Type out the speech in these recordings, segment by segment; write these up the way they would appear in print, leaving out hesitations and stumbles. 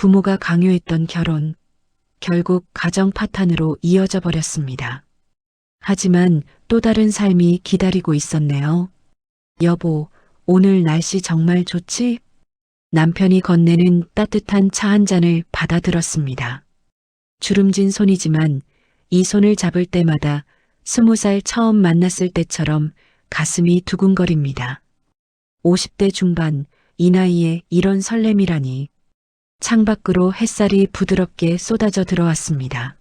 부모가 강요했던 결혼, 결국 가정 파탄으로 이어져 버렸습니다. 하지만 또 다른 삶이 기다리고 있었네요. 여보, 오늘 날씨 정말 좋지? 남편이 건네는 따뜻한 차 한 잔을 받아들었습니다. 주름진 손이지만 이 손을 잡을 때마다 20살 처음 만났을 때처럼 가슴이 두근거립니다. 50대 중반, 이 나이에 이런 설렘이라니. 창밖으로 햇살이 부드럽게 쏟아져 들어왔습니다.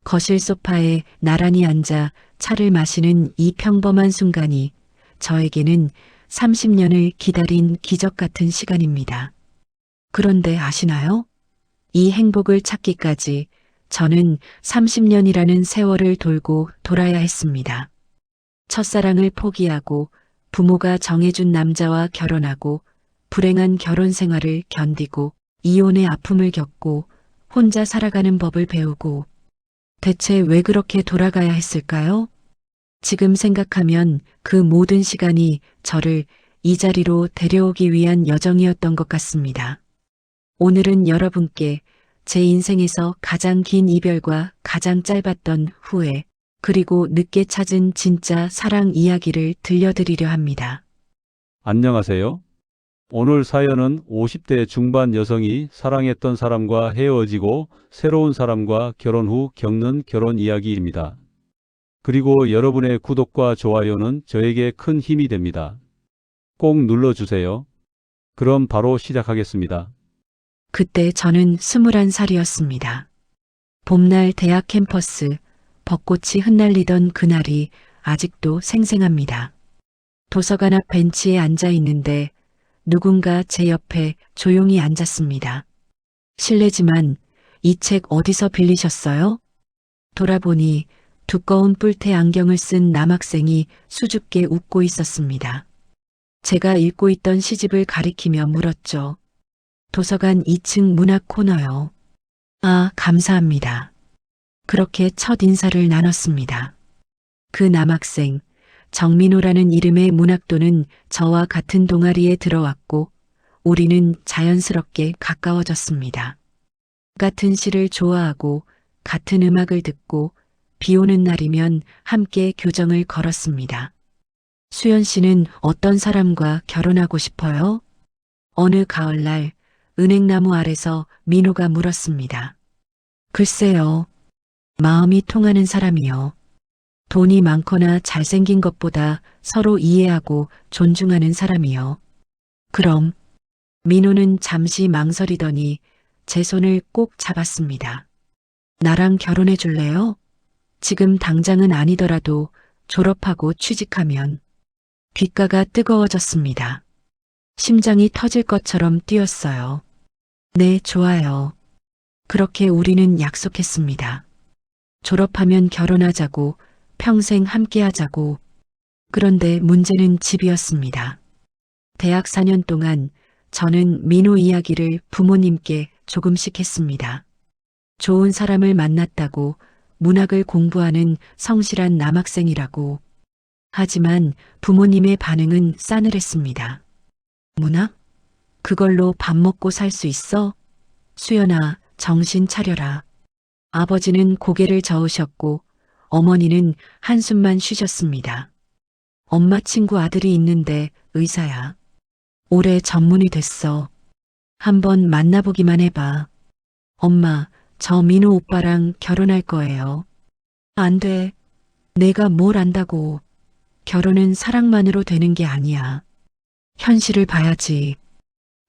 거실 소파에 나란히 앉아 차를 마시는 이 평범한 순간이 저에게는 30년을 기다린 기적 같은 시간입니다. 그런데 아시나요? 이 행복을 찾기까지 저는 30년이라는 세월을 돌고 돌아야 했습니다. 첫사랑을 포기하고 부모가 정해준 남자와 결혼하고 불행한 결혼 생활을 견디고 이혼의 아픔을 겪고 혼자 살아가는 법을 배우고 대체 왜 그렇게 돌아가야 했을까요? 지금 생각하면 그 모든 시간이 저를 이 자리로 데려오기 위한 여정이었던 것 같습니다. 오늘은 여러분께 제 인생에서 가장 긴 이별과 가장 짧았던 후회, 그리고 늦게 찾은 진짜 사랑 이야기를 들려드리려 합니다. 안녕하세요. 오늘 사연은 50대 중반 여성이 사랑했던 사람과 헤어지고 새로운 사람과 결혼 후 겪는 결혼 이야기입니다. 그리고 여러분의 구독과 좋아요는 저에게 큰 힘이 됩니다. 꼭 눌러주세요. 그럼 바로 시작하겠습니다. 그때 저는 21살이었습니다. 봄날 대학 캠퍼스, 벚꽃이 흩날리던 그날이 아직도 생생합니다. 도서관 앞 벤치에 앉아 있는데 누군가 제 옆에 조용히 앉았습니다. 실례지만 이 책 어디서 빌리셨어요? 돌아보니 두꺼운 뿔테 안경을 쓴 남학생이 수줍게 웃고 있었습니다. 제가 읽고 있던 시집을 가리키며 물었죠. 도서관 2층 문학 코너요. 아, 감사합니다. 그렇게 첫 인사를 나눴습니다. 그 남학생, 정민호라는 이름의 문학도는 저와 같은 동아리에 들어왔고 우리는 자연스럽게 가까워졌습니다. 같은 시를 좋아하고 같은 음악을 듣고 비 오는 날이면 함께 교정을 걸었습니다. 수연 씨는 어떤 사람과 결혼하고 싶어요? 어느 가을날 은행나무 아래서 민호가 물었습니다. 글쎄요. 마음이 통하는 사람이요. 돈이 많거나 잘생긴 것보다 서로 이해하고 존중하는 사람이요. 그럼 민호는 잠시 망설이더니 제 손을 꼭 잡았습니다. 나랑 결혼해 줄래요? 지금 당장은 아니더라도 졸업하고 취직하면. 귓가가 뜨거워졌습니다. 심장이 터질 것처럼 뛰었어요. 네, 좋아요. 그렇게 우리는 약속했습니다. 졸업하면 결혼하자고, 평생 함께 하자고. 그런데 문제는 집이었습니다. 대학 4년 동안 저는 민호 이야기를 부모님께 조금씩 했습니다. 좋은 사람을 만났다고, 문학을 공부하는 성실한 남학생이라고. 하지만 부모님의 반응은 싸늘했습니다. 문학? 그걸로 밥 먹고 살 수 있어? 수연아, 정신 차려라. 아버지는 고개를 저으셨고 어머니는 한숨만 쉬셨습니다. 엄마 친구 아들이 있는데 의사야. 올해 전문의 됐어. 한번 만나보기만 해봐. 엄마, 저 민호 오빠랑 결혼할 거예요. 안 돼. 내가 뭘 안다고. 결혼은 사랑만으로 되는 게 아니야. 현실을 봐야지.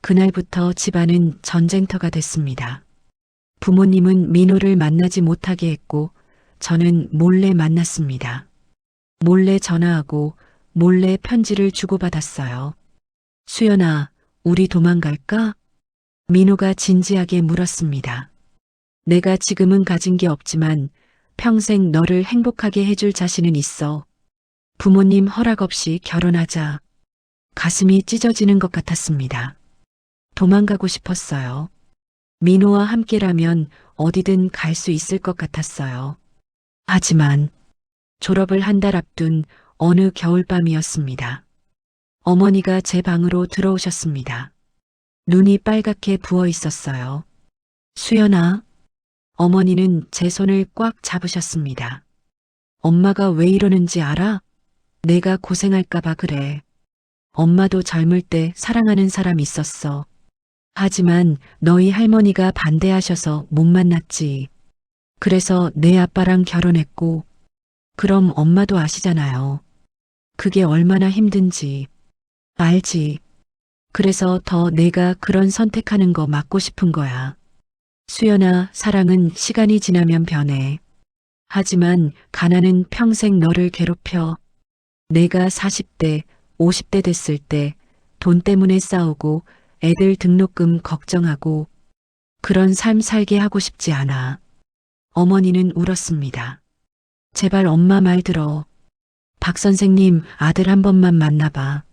그날부터 집안은 전쟁터가 됐습니다. 부모님은 민호를 만나지 못하게 했고 저는 몰래 만났습니다. 몰래 전화하고 몰래 편지를 주고받았어요. 수연아, 우리 도망갈까? 민호가 진지하게 물었습니다. 내가 지금은 가진 게 없지만 평생 너를 행복하게 해줄 자신은 있어. 부모님 허락 없이 결혼하자. 가슴이 찢어지는 것 같았습니다. 도망가고 싶었어요. 민호와 함께라면 어디든 갈 수 있을 것 같았어요. 하지만 졸업을 한 달 앞둔 어느 겨울밤이었습니다. 어머니가 제 방으로 들어오셨습니다. 눈이 빨갛게 부어 있었어요. 수연아, 어머니는 제 손을 꽉 잡으셨습니다. 엄마가 왜 이러는지 알아? 내가 고생할까봐 그래. 엄마도 젊을 때 사랑하는 사람 있었어. 하지만 너희 할머니가 반대하셔서 못 만났지. 그래서 내 아빠랑 결혼했고, 그럼 엄마도 아시잖아요. 그게 얼마나 힘든지. 알지. 그래서 더 내가 그런 선택하는 거 막고 싶은 거야. 수연아, 사랑은 시간이 지나면 변해. 하지만 가난은 평생 너를 괴롭혀. 내가 40대, 50대 됐을 때 돈 때문에 싸우고 애들 등록금 걱정하고 그런 삶 살게 하고 싶지 않아. 어머니는 울었습니다. 제발 엄마 말 들어. 박 선생님 아들 한 번만 만나봐.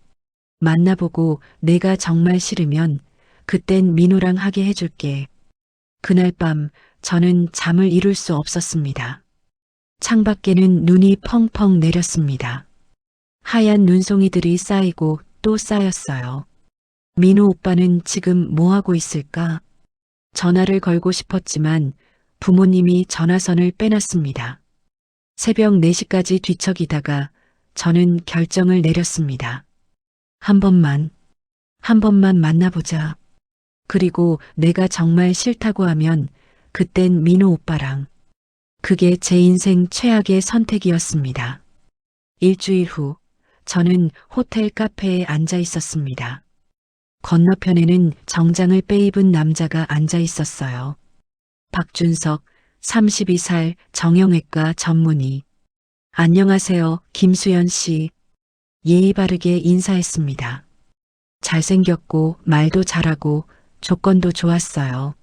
만나보고 내가 정말 싫으면 그땐 민호랑 하게 해줄게. 그날 밤 저는 잠을 이룰 수 없었습니다. 창밖에는 눈이 펑펑 내렸습니다. 하얀 눈송이들이 쌓이고 또 쌓였어요. 민호 오빠는 지금 뭐 하고 있을까? 전화를 걸고 싶었지만 부모님이 전화선을 빼놨습니다. 새벽 4시까지 뒤척이다가 저는 결정을 내렸습니다. 한 번만 만나보자. 그리고 내가 정말 싫다고 하면 그땐 민호 오빠랑. 그게 제 인생 최악의 선택이었습니다. 일주일 후 저는 호텔 카페에 앉아 있었습니다. 건너편에는 정장을 빼입은 남자가 앉아 있었어요. 박준석, 32살 정형외과 전문의. 안녕하세요, 김수연 씨. 예의 바르게 인사했습니다. 잘생겼고 말도 잘하고 조건도 좋았어요.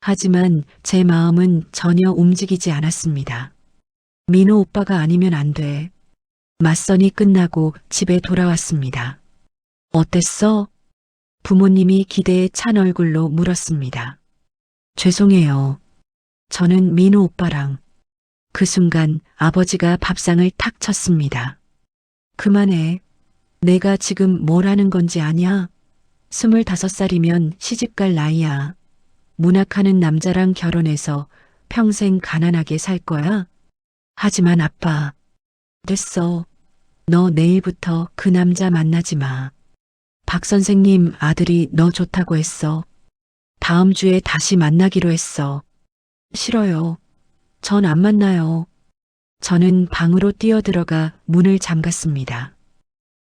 하지만 제 마음은 전혀 움직이지 않았습니다. 민호 오빠가 아니면 안 돼. 맞선이 끝나고 집에 돌아왔습니다. 어땠어? 부모님이 기대에 찬 얼굴로 물었습니다. 죄송해요. 저는 민호 오빠랑. 그 순간 아버지가 밥상을 탁 쳤습니다. 그만해. 내가 지금 뭘 하는 건지 아냐? 25살이면 시집갈 나이야. 문학하는 남자랑 결혼해서 평생 가난하게 살 거야? 하지만 아빠. 됐어. 너 내일부터 그 남자 만나지 마. 박 선생님 아들이 너 좋다고 했어. 다음 주에 다시 만나기로 했어. 싫어요. 전 안 만나요. 저는 방으로 뛰어들어가 문을 잠갔습니다.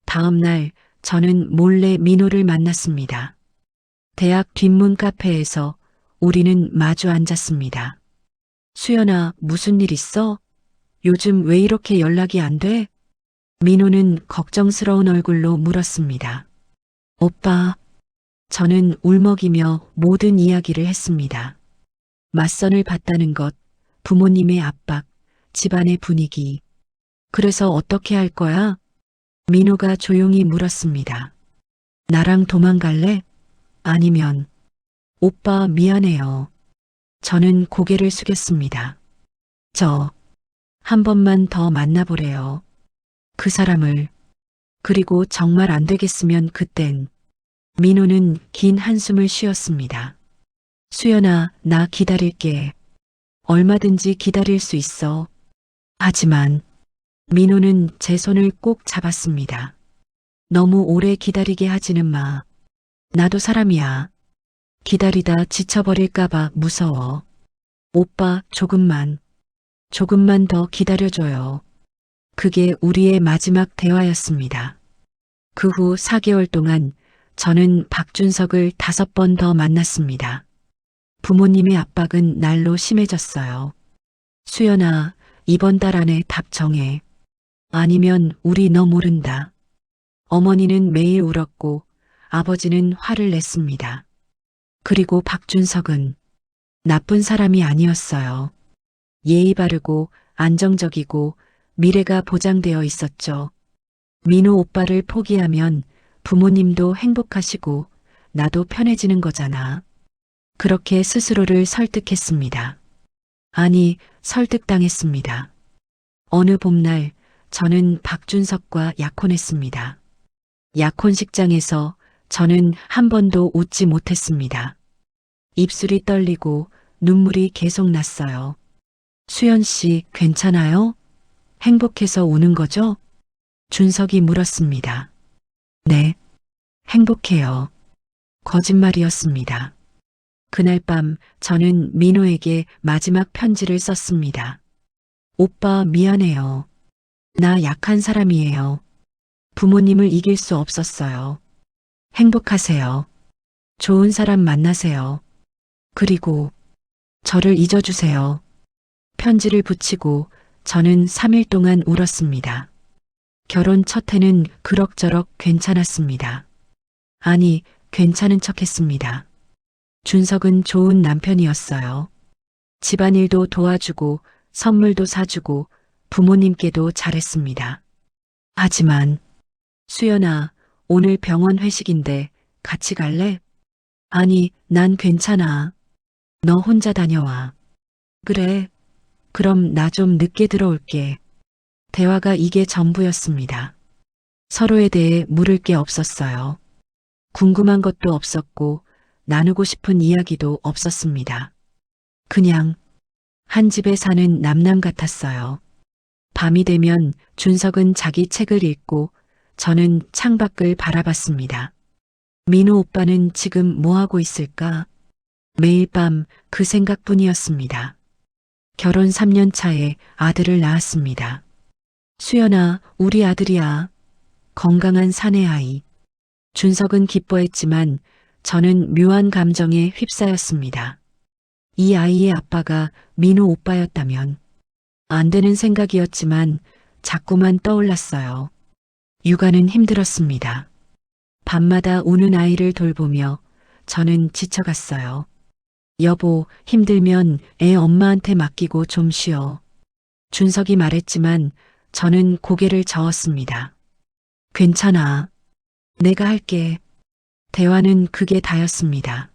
다음 날 저는 몰래 민호를 만났습니다. 대학 뒷문 카페에서 우리는 마주 앉았습니다. 수연아, 무슨 일 있어? 요즘 왜 이렇게 연락이 안 돼? 민호는 걱정스러운 얼굴로 물었습니다. 오빠, 저는 울먹이며 모든 이야기를 했습니다. 맞선을 봤다는 것, 부모님의 압박, 집안의 분위기. 그래서 어떻게 할 거야? 민호가 조용히 물었습니다. 나랑 도망갈래? 아니면, 오빠 미안해요. 저는 고개를 숙였습니다. 한 번만 더 만나보래요. 그 사람을. 그리고 정말 안 되겠으면 그땐. 민호는 긴 한숨을 쉬었습니다. 수연아, 나 기다릴게. 얼마든지 기다릴 수 있어. 하지만 민호는 제 손을 꼭 잡았습니다. 너무 오래 기다리게 하지는 마. 나도 사람이야. 기다리다 지쳐버릴까봐 무서워. 오빠, 조금만 더 기다려줘요. 그게 우리의 마지막 대화였습니다. 그 후 4개월 동안 저는 박준석을 5번 더 만났습니다. 부모님의 압박은 날로 심해졌어요. 수연아, 이번 달 안에 답 정해. 아니면 우리 너 모른다. 어머니는 매일 울었고 아버지는 화를 냈습니다. 그리고 박준석은 나쁜 사람이 아니었어요. 예의 바르고 안정적이고 미래가 보장되어 있었죠. 민호 오빠를 포기하면 부모님도 행복하시고 나도 편해지는 거잖아. 그렇게 스스로를 설득했습니다. 아니, 설득당했습니다. 어느 봄날 저는 박준석과 약혼했습니다. 약혼식장에서 저는 한 번도 웃지 못했습니다. 입술이 떨리고 눈물이 계속 났어요. 수연 씨, 괜찮아요? 행복해서 우는 거죠? 준석이 물었습니다. 네, 행복해요. 거짓말이었습니다. 그날 밤 저는 민호에게 마지막 편지를 썼습니다. 오빠 미안해요. 나 약한 사람이에요. 부모님을 이길 수 없었어요. 행복하세요. 좋은 사람 만나세요. 그리고 저를 잊어주세요. 편지를 붙이고 저는 3일 동안 울었습니다. 결혼 첫 해는 그럭저럭 괜찮았습니다. 아니, 괜찮은 척 했습니다. 준석은 좋은 남편이었어요. 집안일도 도와주고 선물도 사주고 부모님께도 잘했습니다. 하지만 수연아, 오늘 병원 회식인데 같이 갈래? 아니, 난 괜찮아. 너 혼자 다녀와. 그래. 그럼 나 좀 늦게 들어올게. 대화가 이게 전부였습니다. 서로에 대해 물을 게 없었어요. 궁금한 것도 없었고 나누고 싶은 이야기도 없었습니다. 그냥 한 집에 사는 남남 같았어요. 밤이 되면 준석은 자기 책을 읽고 저는 창밖을 바라봤습니다. 민호 오빠는 지금 뭐 하고 있을까? 매일 밤 그 생각뿐이었습니다. 결혼 3년 차에 아들을 낳았습니다. 수연아, 우리 아들이야. 건강한 사내 아이. 준석은 기뻐했지만 저는 묘한 감정에 휩싸였습니다. 이 아이의 아빠가 민호 오빠였다면 안 되는 생각이었지만 자꾸만 떠올랐어요. 육아는 힘들었습니다. 밤마다 우는 아이를 돌보며 저는 지쳐갔어요. 여보, 힘들면 애 엄마한테 맡기고 좀 쉬어. 준석이 말했지만 저는 고개를 저었습니다. 괜찮아. 내가 할게. 대화는 그게 다였습니다.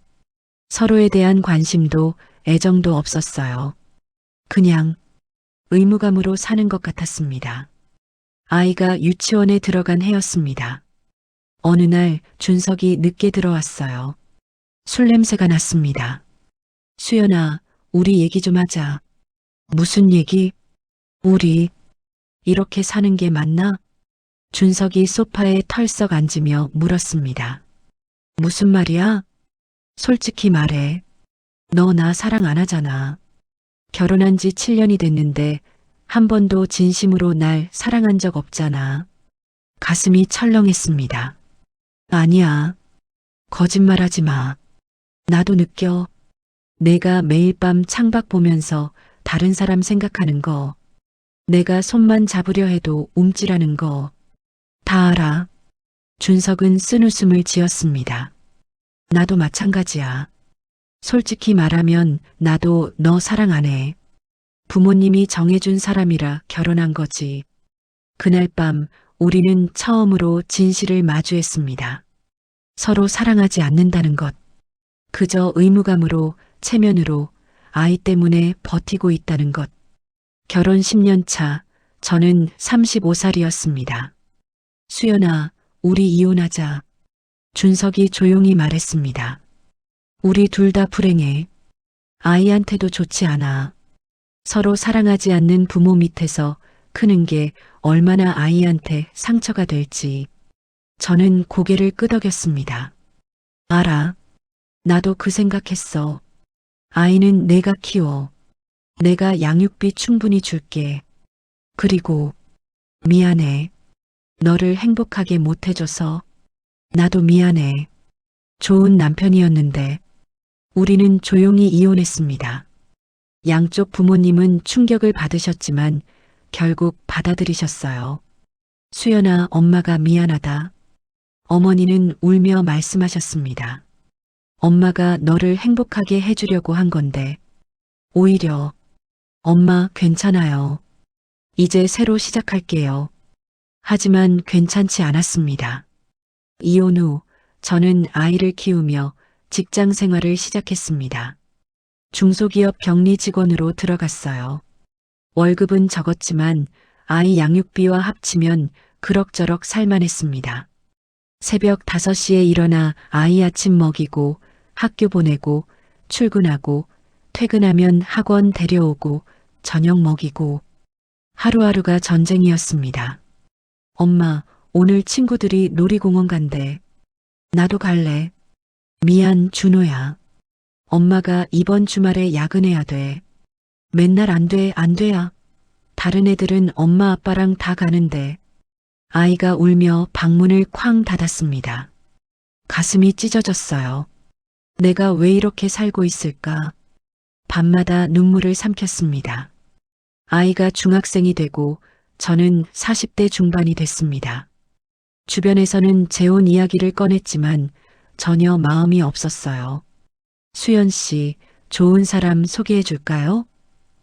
서로에 대한 관심도 애정도 없었어요. 그냥 의무감으로 사는 것 같았습니다. 아이가 유치원에 들어간 해였습니다. 어느 날 준석이 늦게 들어왔어요. 술 냄새가 났습니다. 수연아, 우리 얘기 좀 하자. 무슨 얘기? 우리 이렇게 사는 게 맞나? 준석이 소파에 털썩 앉으며 물었습니다. 무슨 말이야? 솔직히 말해. 너 나 사랑 안 하잖아. 결혼한 지 7년이 됐는데 한 번도 진심으로 날 사랑한 적 없잖아. 가슴이 철렁했습니다. 아니야. 거짓말하지 마. 나도 느껴. 내가 매일 밤 창밖 보면서 다른 사람 생각하는 거, 내가 손만 잡으려 해도 움찔하는 거, 다 알아. 준석은 쓴웃음을 지었습니다. 나도 마찬가지야. 솔직히 말하면 나도 너 사랑 안 해. 부모님이 정해준 사람이라 결혼한 거지. 그날 밤 우리는 처음으로 진실을 마주했습니다. 서로 사랑하지 않는다는 것. 그저 의무감으로 체면으로 아이 때문에 버티고 있다는 것. 결혼 10년 차, 저는 35살이었습니다. 수연아, 우리 이혼하자. 준석이 조용히 말했습니다. 우리 둘 다 불행해. 아이한테도 좋지 않아. 서로 사랑하지 않는 부모 밑에서 크는 게 얼마나 아이한테 상처가 될지. 저는 고개를 끄덕였습니다. 알아. 나도 그 생각했어. 아이는 내가 키워. 내가 양육비 충분히 줄게. 그리고 미안해. 너를 행복하게 못해줘서. 나도 미안해. 좋은 남편이었는데 우리는 조용히 이혼했습니다. 양쪽 부모님은 충격을 받으셨지만 결국 받아들이셨어요. 수연아, 엄마가 미안하다. 어머니는 울며 말씀하셨습니다. 엄마가 너를 행복하게 해주려고 한 건데 오히려 엄마 괜찮아요. 이제 새로 시작할게요. 하지만 괜찮지 않았습니다. 이혼 후 저는 아이를 키우며 직장 생활을 시작했습니다. 중소기업 격리 직원으로 들어갔어요. 월급은 적었지만 아이 양육비와 합치면 그럭저럭 살만했습니다. 새벽 5시에 일어나 아이 아침 먹이고 학교 보내고 출근하고 퇴근하면 학원 데려오고 저녁 먹이고 하루하루가 전쟁이었습니다. 엄마, 오늘 친구들이 놀이공원 간대. 나도 갈래. 미안, 준호야. 엄마가 이번 주말에 야근해야 돼. 맨날 안 돼, 안 돼야. 다른 애들은 엄마 아빠랑 다 가는데. 아이가 울며 방문을 쾅 닫았습니다. 가슴이 찢어졌어요. 내가 왜 이렇게 살고 있을까? 밤마다 눈물을 삼켰습니다. 아이가 중학생이 되고 저는 40대 중반이 됐습니다. 주변에서는 재혼 이야기를 꺼냈지만 전혀 마음이 없었어요. 수연 씨, 좋은 사람 소개해 줄까요?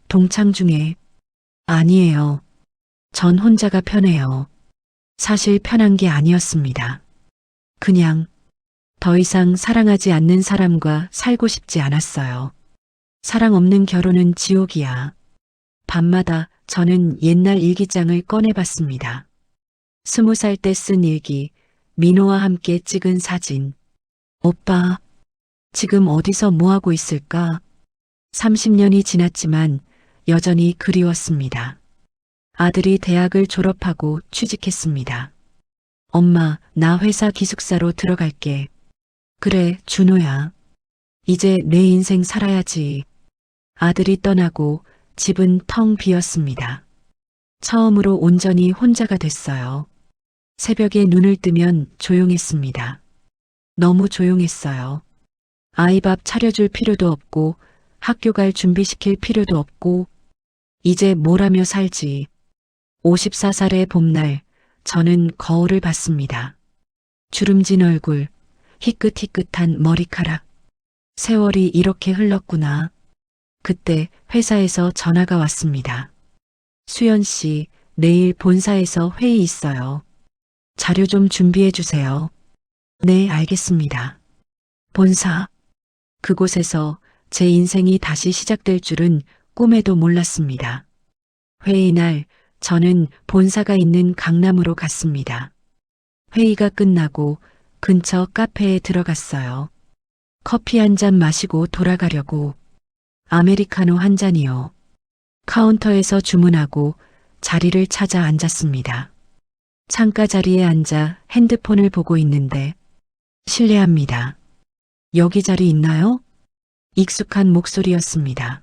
동창 중에. 아니에요. 전 혼자가 편해요. 사실 편한 게 아니었습니다. 그냥 더 이상 사랑하지 않는 사람과 살고 싶지 않았어요. 사랑 없는 결혼은 지옥이야. 밤마다 저는 옛날 일기장을 꺼내봤습니다. 20살 때 쓴 일기, 민호와 함께 찍은 사진. 오빠, 지금 어디서 뭐하고 있을까? 30년이 지났지만 여전히 그리웠습니다. 아들이 대학을 졸업하고 취직했습니다. 엄마, 나 회사 기숙사로 들어갈게. 그래, 준호야. 이제 내 인생 살아야지. 아들이 떠나고 집은 텅 비었습니다. 처음으로 온전히 혼자가 됐어요. 새벽에 눈을 뜨면 조용했습니다. 너무 조용했어요. 아이 밥 차려줄 필요도 없고 학교 갈 준비시킬 필요도 없고 이제 뭘 하며 살지. 54살의 봄날 저는 거울을 봤습니다. 주름진 얼굴, 희끗희끗한 머리카락. 세월이 이렇게 흘렀구나. 그때 회사에서 전화가 왔습니다. 수연 씨, 내일 본사에서 회의 있어요. 자료 좀 준비해 주세요. 네, 알겠습니다. 본사. 그곳에서 제 인생이 다시 시작될 줄은 꿈에도 몰랐습니다. 회의 날 저는 본사가 있는 강남으로 갔습니다. 회의가 끝나고 근처 카페에 들어갔어요. 커피 한 잔 마시고 돌아가려고. 아메리카노 한 잔이요. 카운터에서 주문하고 자리를 찾아 앉았습니다. 창가 자리에 앉아 핸드폰을 보고 있는데 실례합니다. 여기 자리 있나요? 익숙한 목소리였습니다.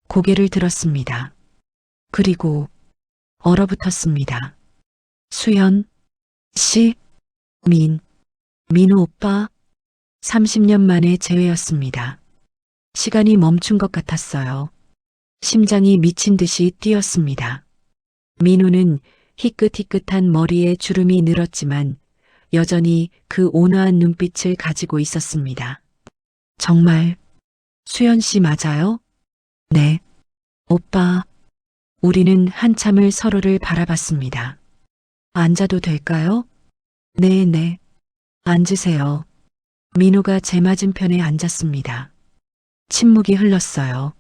고개를 들었습니다. 그리고 얼어붙었습니다. 수연 씨, 민호 오빠. 30년 만에 재회였습니다. 시간이 멈춘 것 같았어요. 심장이 미친 듯이 뛰었습니다. 민호는 희끗희끗한 머리에 주름이 늘었지만 여전히 그 온화한 눈빛을 가지고 있었습니다. 정말 수연 씨 맞아요? 네. 오빠. 우리는 한참을 서로를 바라봤습니다. 앉아도 될까요? 네. 앉으세요. 민호가 제 맞은편에 앉았습니다. 침묵이 흘렀어요.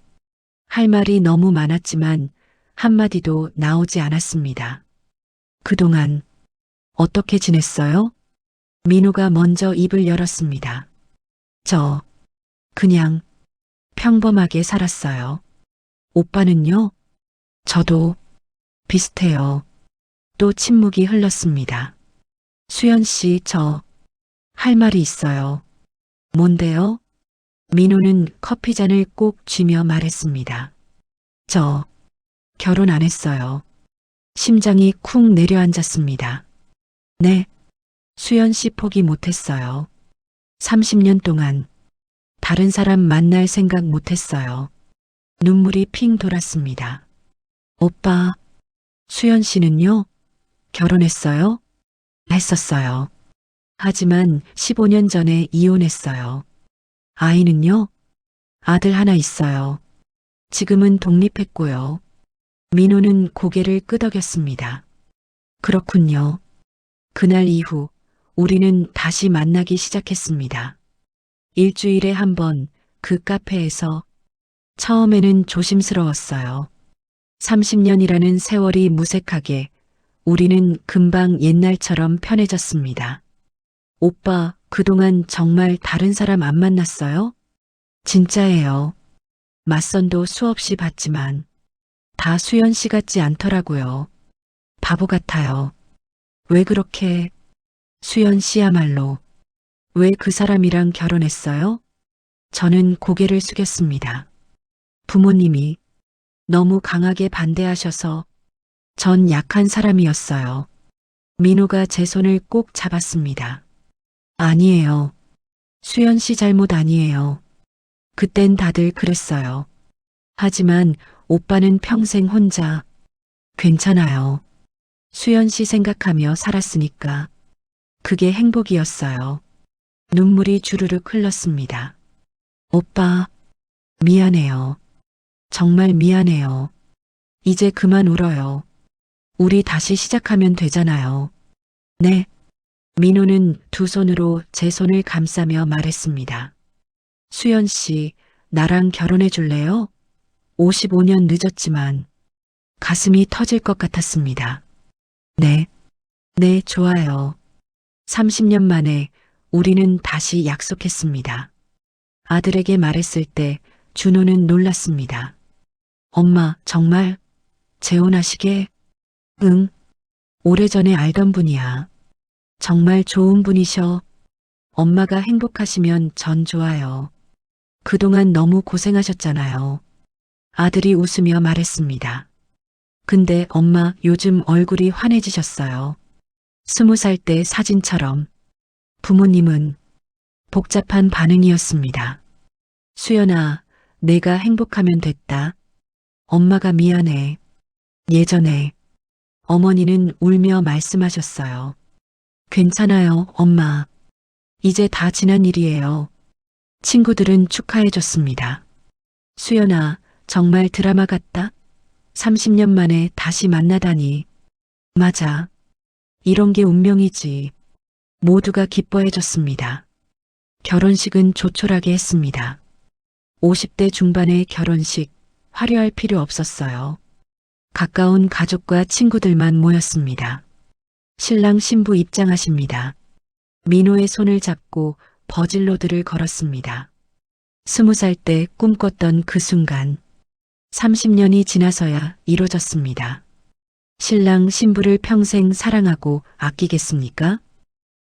할 말이 너무 많았지만 한마디도 나오지 않았습니다. 그동안 어떻게 지냈어요? 민호가 먼저 입을 열었습니다. 저 그냥 평범하게 살았어요. 오빠는요? 저도 비슷해요. 또 침묵이 흘렀습니다. 수연 씨, 저 할 말이 있어요. 뭔데요? 민호는 커피잔을 꼭 쥐며 말했습니다. 저 결혼 안 했어요. 심장이 쿵 내려앉았습니다. 네. 수연 씨 포기 못했어요. 30년 동안 다른 사람 만날 생각 못했어요. 눈물이 핑 돌았습니다. 오빠, 수연 씨는요? 결혼했어요? 했었어요. 하지만 15년 전에 이혼했어요. 아이는요? 아들 하나 있어요. 지금은 독립했고요. 민호는 고개를 끄덕였습니다. 그렇군요. 그날 이후 우리는 다시 만나기 시작했습니다. 일주일에 한 번 그 카페에서. 처음에는 조심스러웠어요. 30년이라는 세월이 무색하게 우리는 금방 옛날처럼 편해졌습니다. 오빠, 그동안 정말 다른 사람 안 만났어요? 진짜예요. 맞선도 수없이 봤지만 다 수연 씨 같지 않더라고요. 바보 같아요. 왜 그렇게, 수연 씨야말로 왜 그 사람이랑 결혼했어요? 저는 고개를 숙였습니다. 부모님이 너무 강하게 반대하셔서 전 약한 사람이었어요. 민호가 제 손을 꼭 잡았습니다. 아니에요. 수연 씨 잘못 아니에요. 그땐 다들 그랬어요. 하지만 오빠는 평생 혼자, 괜찮아요. 수연 씨 생각하며 살았으니까 그게 행복이었어요. 눈물이 주르륵 흘렀습니다. 오빠, 미안해요. 정말 미안해요. 이제 그만 울어요. 우리 다시 시작하면 되잖아요. 네. 민호는 두 손으로 제 손을 감싸며 말했습니다. 수연 씨, 나랑 결혼해 줄래요? 55년 늦었지만 가슴이 터질 것 같았습니다. 네. 네, 좋아요. 30년 만에 우리는 다시 약속했습니다. 아들에게 말했을 때 준호는 놀랐습니다. 엄마, 정말? 재혼하시게? 응. 오래전에 알던 분이야. 정말 좋은 분이셔. 엄마가 행복하시면 전 좋아요. 그동안 너무 고생하셨잖아요. 아들이 웃으며 말했습니다. 근데 엄마 요즘 얼굴이 환해지셨어요. 20살 때 사진처럼. 부모님은 복잡한 반응이었습니다. 수연아, 내가 행복하면 됐다. 엄마가 미안해. 예전에 어머니는 울며 말씀하셨어요. 괜찮아요, 엄마. 이제 다 지난 일이에요. 친구들은 축하해줬습니다. 수연아, 정말 드라마 같다? 30년 만에 다시 만나다니. 맞아. 이런 게 운명이지. 모두가 기뻐해줬습니다. 결혼식은 조촐하게 했습니다. 50대 중반의 결혼식, 화려할 필요 없었어요. 가까운 가족과 친구들만 모였습니다. 신랑 신부 입장하십니다. 민호의 손을 잡고 버질로드를 걸었습니다. 20살 때 꿈꿨던 그 순간, 30년이 지나서야 이루어졌습니다. 신랑 신부를 평생 사랑하고 아끼겠습니까?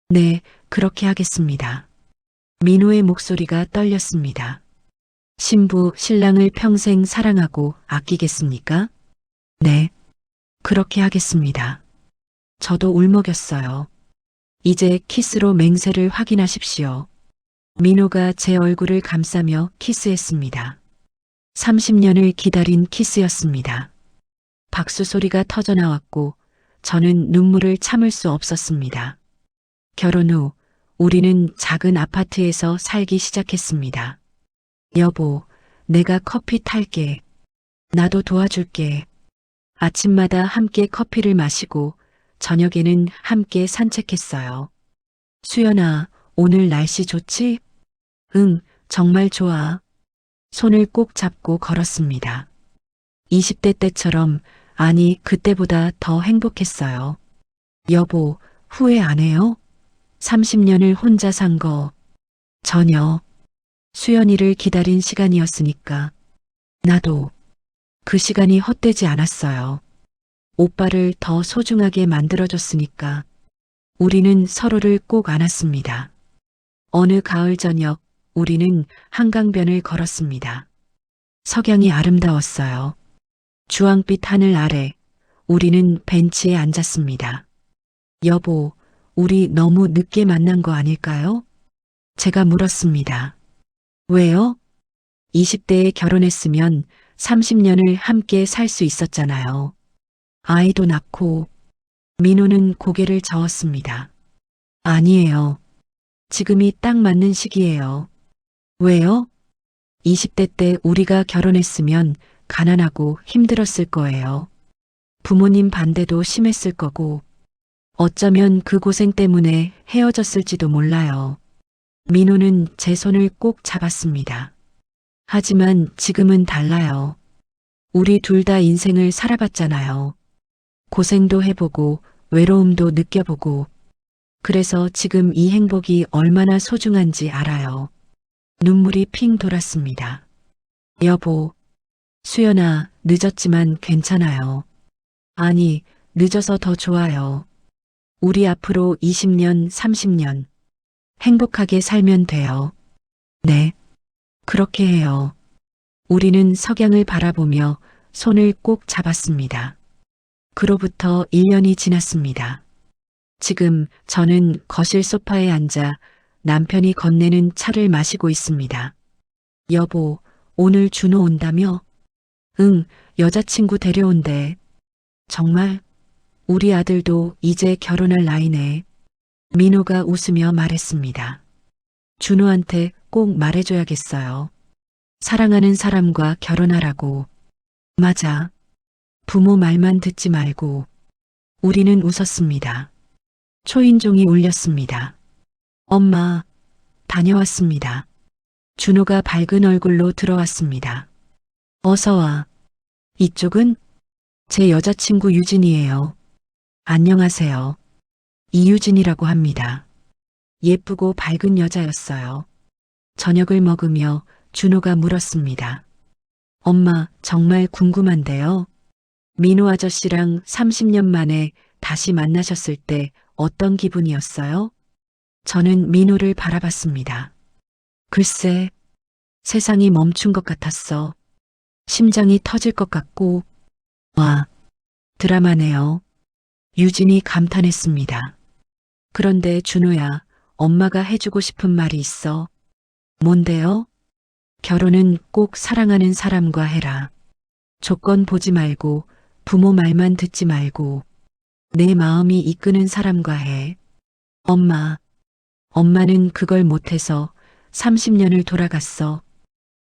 네, 그렇게 하겠습니다. 민호의 목소리가 떨렸습니다. 신부, 신랑을 평생 사랑하고 아끼겠습니까? 네, 그렇게 하겠습니다. 저도 울먹였어요. 이제 키스로 맹세를 확인하십시오. 민호가 제 얼굴을 감싸며 키스했습니다. 30년을 기다린 키스였습니다. 박수 소리가 터져나왔고 저는 눈물을 참을 수 없었습니다. 결혼 후 우리는 작은 아파트에서 살기 시작했습니다. 여보, 내가 커피 탈게. 나도 도와줄게. 아침마다 함께 커피를 마시고 저녁에는 함께 산책했어요. 수연아, 오늘 날씨 좋지? 응, 정말 좋아. 손을 꼭 잡고 걸었습니다. 20대 때처럼, 아니, 그때보다 더 행복했어요. 여보, 후회 안 해요? 30년을 혼자 산 거. 전혀. 수연이를 기다린 시간이었으니까. 나도 그 시간이 헛되지 않았어요. 오빠를 더 소중하게 만들어줬으니까. 우리는 서로를 꼭 안았습니다. 어느 가을 저녁 우리는 한강변을 걸었습니다. 석양이 아름다웠어요. 주황빛 하늘 아래 우리는 벤치에 앉았습니다. 여보, 우리 너무 늦게 만난 거 아닐까요? 제가 물었습니다. 왜요? 20대에 결혼했으면 30년을 함께 살 수 있었잖아요. 아이도 낳고. 민호는 고개를 저었습니다. 아니에요. 지금이 딱 맞는 시기예요. 왜요? 20대 때 우리가 결혼했으면 가난하고 힘들었을 거예요. 부모님 반대도 심했을 거고, 어쩌면 그 고생 때문에 헤어졌을지도 몰라요. 민호는 제 손을 꼭 잡았습니다. 하지만 지금은 달라요. 우리 둘 다 인생을 살아봤잖아요. 고생도 해보고 외로움도 느껴보고, 그래서 지금 이 행복이 얼마나 소중한지 알아요. 눈물이 핑 돌았습니다. 여보, 수연아, 늦었지만 괜찮아요. 아니, 늦어서 더 좋아요. 우리 앞으로 20년, 30년 행복하게 살면 돼요. 네, 그렇게 해요. 우리는 석양을 바라보며 손을 꼭 잡았습니다. 그로부터 1년이 지났습니다. 지금 저는 거실 소파에 앉아 남편이 건네는 차를 마시고 있습니다. 여보, 오늘 준호 온다며? 응, 여자친구 데려온대. 정말? 우리 아들도 이제 결혼할 나이네. 민호가 웃으며 말했습니다. 준호한테 꼭 말해줘야겠어요. 사랑하는 사람과 결혼하라고. 맞아. 부모 말만 듣지 말고. 우리는 웃었습니다. 초인종이 울렸습니다. 엄마, 다녀왔습니다. 준호가 밝은 얼굴로 들어왔습니다. 어서 와. 이쪽은 제 여자친구 유진이에요. 안녕하세요. 이유진이라고 합니다. 예쁘고 밝은 여자였어요. 저녁을 먹으며 준호가 물었습니다. 엄마, 정말 궁금한데요. 민호 아저씨랑 30년 만에 다시 만나셨을 때 어떤 기분이었어요? 저는 민호를 바라봤습니다. 글쎄, 세상이 멈춘 것 같았어. 심장이 터질 것 같고, 와, 드라마네요. 유진이 감탄했습니다. 그런데 준호야, 엄마가 해주고 싶은 말이 있어. 뭔데요? 결혼은 꼭 사랑하는 사람과 해라. 조건 보지 말고, 부모 말만 듣지 말고, 내 마음이 이끄는 사람과 해. 엄마, 엄마는 그걸 못해서 30년을 돌아갔어.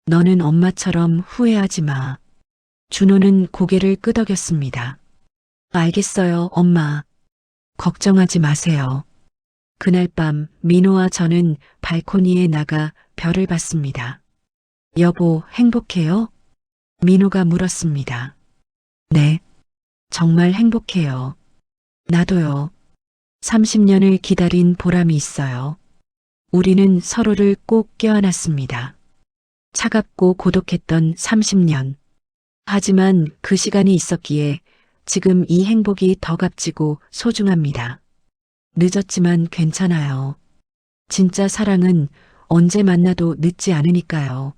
너는 엄마처럼 후회하지 마. 준호는 고개를 끄덕였습니다. 알겠어요, 엄마. 걱정하지 마세요. 그날 밤 민호와 저는 발코니에 나가 별을 봤습니다. 여보, 행복해요? 민호가 물었습니다. 네, 정말 행복해요. 나도요. 30년을 기다린 보람이 있어요. 우리는 서로를 꼭 껴안았습니다. 차갑고 고독했던 30년. 하지만 그 시간이 있었기에 지금 이 행복이 더 값지고 소중합니다. 늦었지만 괜찮아요. 진짜 사랑은 언제 만나도 늦지 않으니까요.